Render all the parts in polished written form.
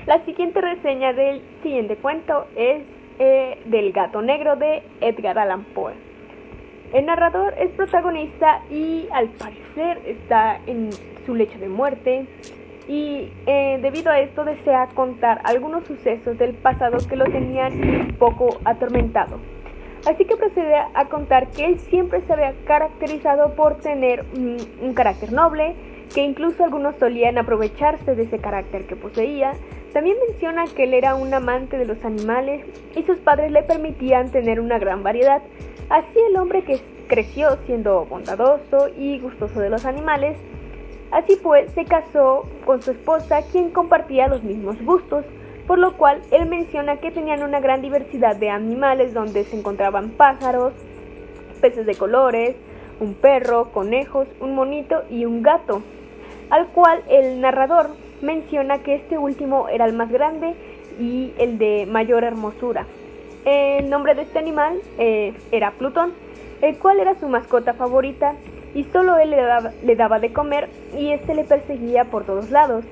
La siguiente reseña del siguiente cuento es del gato negro de Edgar Allan Poe. El narrador es protagonista y al parecer está en su lecho de muerte y debido a esto desea contar algunos sucesos del pasado que lo tenían un poco atormentado. Así que procede a contar que él siempre se había caracterizado por tener un carácter noble, que incluso algunos solían aprovecharse de ese carácter que poseía. También menciona que él era un amante de los animales y sus padres le permitían tener una gran variedad. Así el hombre que creció siendo bondadoso y gustoso de los animales. Así pues, se casó con su esposa, quien compartía los mismos gustos, por lo cual él menciona que tenían una gran diversidad de animales donde se encontraban pájaros, peces de colores, un perro, conejos, un monito y un gato, al cual el narrador menciona que este último era el más grande y el de mayor hermosura. El nombre de este animal era Plutón, el cual era su mascota favorita y solo él le daba de comer y este le perseguía por todos lados,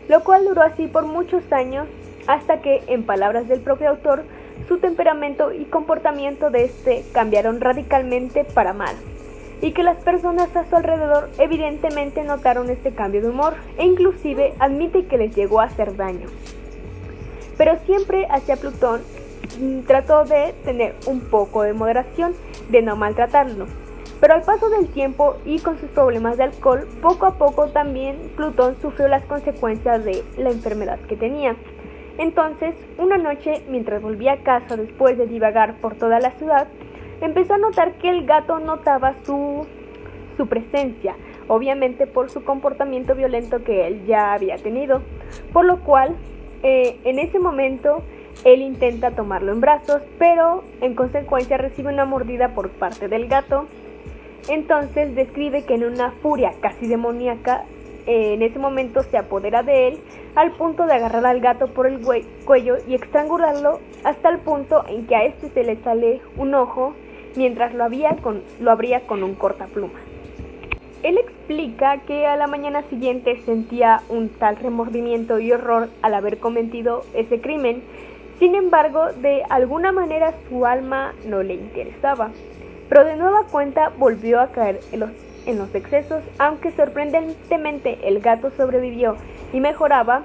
lo cual duró así por muchos años hasta que, en palabras del propio autor, su temperamento y comportamiento de este cambiaron radicalmente para mal, y que las personas a su alrededor evidentemente notaron este cambio de humor e inclusive admite que les llegó a hacer daño. Pero siempre hacia Plutón trató de tener un poco de moderación, de no maltratarlo. Pero al paso del tiempo y con sus problemas de alcohol, poco a poco también Plutón sufrió las consecuencias de la enfermedad que tenía. Entonces, una noche, mientras volvía a casa después de divagar por toda la ciudad, empezó a notar que el gato notaba su presencia, obviamente por su comportamiento violento que él ya había tenido, por lo cual, en ese momento, él intenta tomarlo en brazos, pero en consecuencia recibe una mordida por parte del gato. Entonces describe que en una furia casi demoníaca, en ese momento se apodera de él al punto de agarrar al gato por el cuello y estrangularlo hasta el punto en que a este se le sale un ojo mientras lo abría con un cortapluma. Él explica que a la mañana siguiente sentía un tal remordimiento y horror al haber cometido ese crimen. Sin embargo, de alguna manera su alma no le interesaba, pero de nueva cuenta volvió a caer en los excesos, aunque sorprendentemente el gato sobrevivió y mejoraba,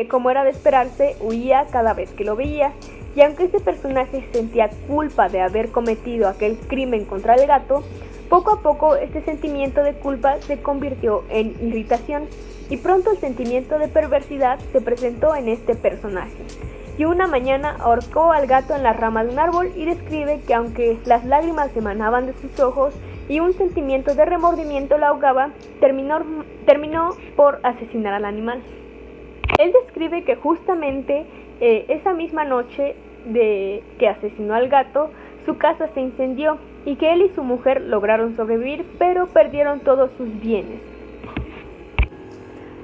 como era de esperarse, huía cada vez que lo veía, y aunque este personaje sentía culpa de haber cometido aquel crimen contra el gato, poco a poco este sentimiento de culpa se convirtió en irritación, y pronto el sentimiento de perversidad se presentó en este personaje. Y una mañana ahorcó al gato en la rama de un árbol y describe que aunque las lágrimas emanaban de sus ojos y un sentimiento de remordimiento la ahogaba, terminó por asesinar al animal. Él describe que justamente esa misma noche de que asesinó al gato, su casa se incendió y que él y su mujer lograron sobrevivir, pero perdieron todos sus bienes.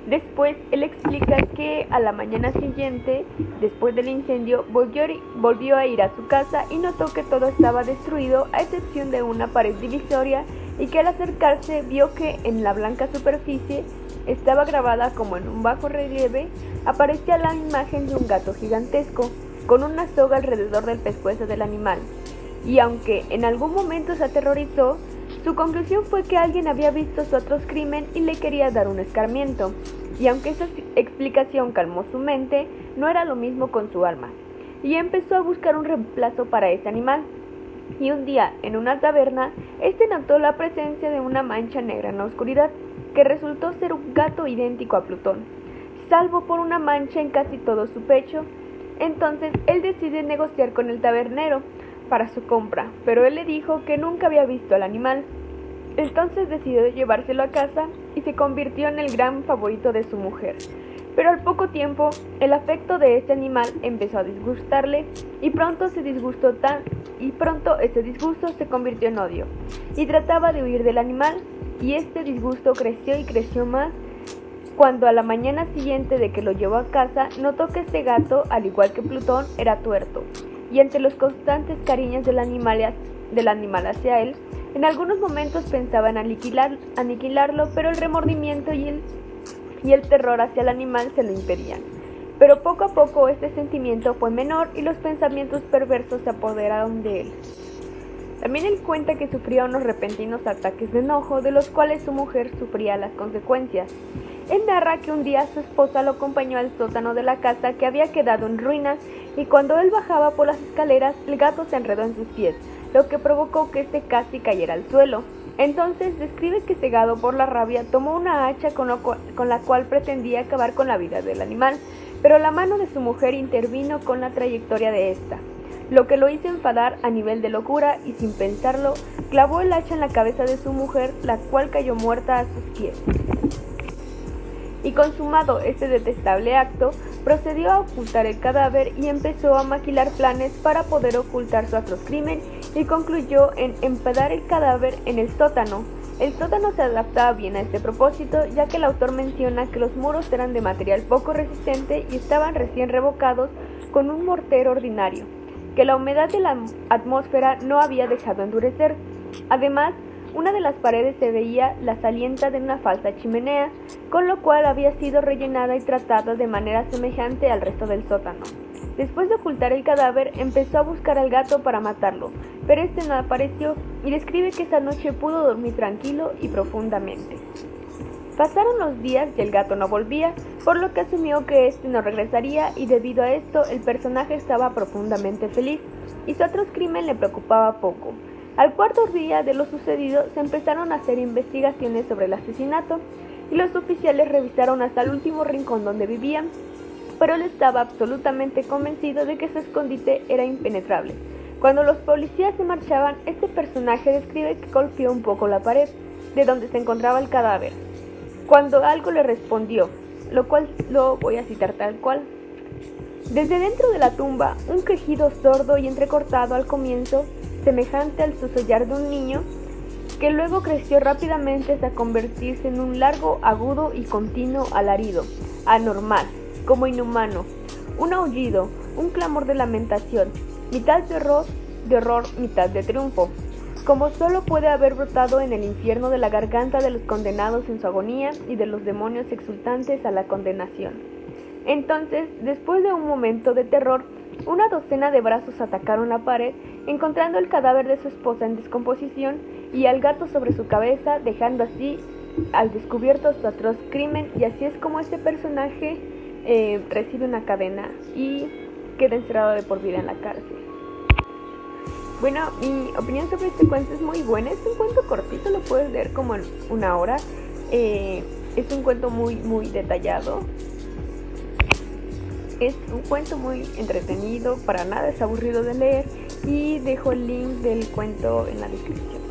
Después, él explica que a la mañana siguiente, después del incendio, volvió a ir a su casa y notó que todo estaba destruido a excepción de una pared divisoria y que al acercarse vio que en la blanca superficie estaba grabada como en un bajo relieve, aparecía la imagen de un gato gigantesco con una soga alrededor del pescuezo del animal. Y aunque en algún momento se aterrorizó, su conclusión fue que alguien había visto su atroz crimen y le quería dar un escarmiento. Y aunque esa explicación calmó su mente, no era lo mismo con su alma. Y empezó a buscar un reemplazo para ese animal. Y un día, en una taberna, notó la presencia de una mancha negra en la oscuridad, que resultó ser un gato idéntico a Plutón, salvo por una mancha en casi todo su pecho. Entonces, él decide negociar con el tabernero para su compra, pero él le dijo que nunca había visto al animal. Entonces decidió llevárselo a casa y se convirtió en el gran favorito de su mujer. Pero al poco tiempo, el afecto de este animal empezó a disgustarle y pronto ese disgusto se convirtió en odio y trataba de huir del animal, y este disgusto creció y creció más cuando a la mañana siguiente de que lo llevó a casa notó que este gato, al igual que Plutón, era tuerto, y ante los constantes cariños del animal hacia él, en algunos momentos pensaba en aniquilarlo, pero el remordimiento y el terror hacia el animal se lo impedían. pero poco a poco este sentimiento fue menor y los pensamientos perversos se apoderaron de él. También él cuenta que sufría unos repentinos ataques de enojo, de los cuales su mujer sufría las consecuencias. Él narra que un día su esposa lo acompañó al sótano de la casa, que había quedado en ruinas, y cuando él bajaba por las escaleras, el gato se enredó en sus pies, lo que provocó que este casi cayera al suelo. Entonces describe que, cegado por la rabia, tomó una hacha con la cual pretendía acabar con la vida del animal, pero la mano de su mujer intervino con la trayectoria de esta, lo que lo hizo enfadar a nivel de locura, y sin pensarlo, clavó el hacha en la cabeza de su mujer, la cual cayó muerta a sus pies. Y consumado este detestable acto, procedió a ocultar el cadáver y empezó a maquilar planes para poder ocultar su atroz crimen, y concluyó en empedar el cadáver en el sótano. El sótano se adaptaba bien a este propósito, ya que el autor menciona que los muros eran de material poco resistente y estaban recién revocados con un mortero ordinario, que la humedad de la atmósfera no había dejado endurecer. Además, una de las paredes se veía la salienta de una falsa chimenea, con lo cual había sido rellenada y tratada de manera semejante al resto del sótano. Después de ocultar el cadáver, empezó a buscar al gato para matarlo, pero este no apareció, y describe que esa noche pudo dormir tranquilo y profundamente. Pasaron los días y el gato no volvía, por lo que asumió que este no regresaría, y debido a esto el personaje estaba profundamente feliz, y su atroz crimen le preocupaba poco. Al cuarto día de lo sucedido se empezaron a hacer investigaciones sobre el asesinato, y los oficiales revisaron hasta el último rincón donde vivían, pero él estaba absolutamente convencido de que su escondite era impenetrable. Cuando los policías se marchaban, este personaje describe que golpeó un poco la pared de donde se encontraba el cadáver, cuando algo le respondió, lo cual lo voy a citar tal cual. Desde dentro de la tumba, un quejido sordo y entrecortado al comienzo, semejante al susurrar de un niño, que luego creció rápidamente hasta convertirse en un largo, agudo y continuo alarido, anormal, como inhumano, un aullido, un clamor de lamentación, mitad de horror, mitad de triunfo, como solo puede haber brotado en el infierno de la garganta de los condenados en su agonía y de los demonios exultantes a la condenación. Entonces, después de un momento de terror, una docena de brazos atacaron la pared, encontrando el cadáver de su esposa en descomposición y al gato sobre su cabeza, dejando así al descubierto su atroz crimen, y así es como este personaje recibe una cadena y queda encerrado de por vida en la cárcel. Bueno, mi opinión sobre este cuento es muy buena. Es un cuento cortito, lo puedes leer como en una hora. Es un cuento muy detallado. Es un cuento muy entretenido, para nada es aburrido de leer, y dejo el link del cuento en la descripción.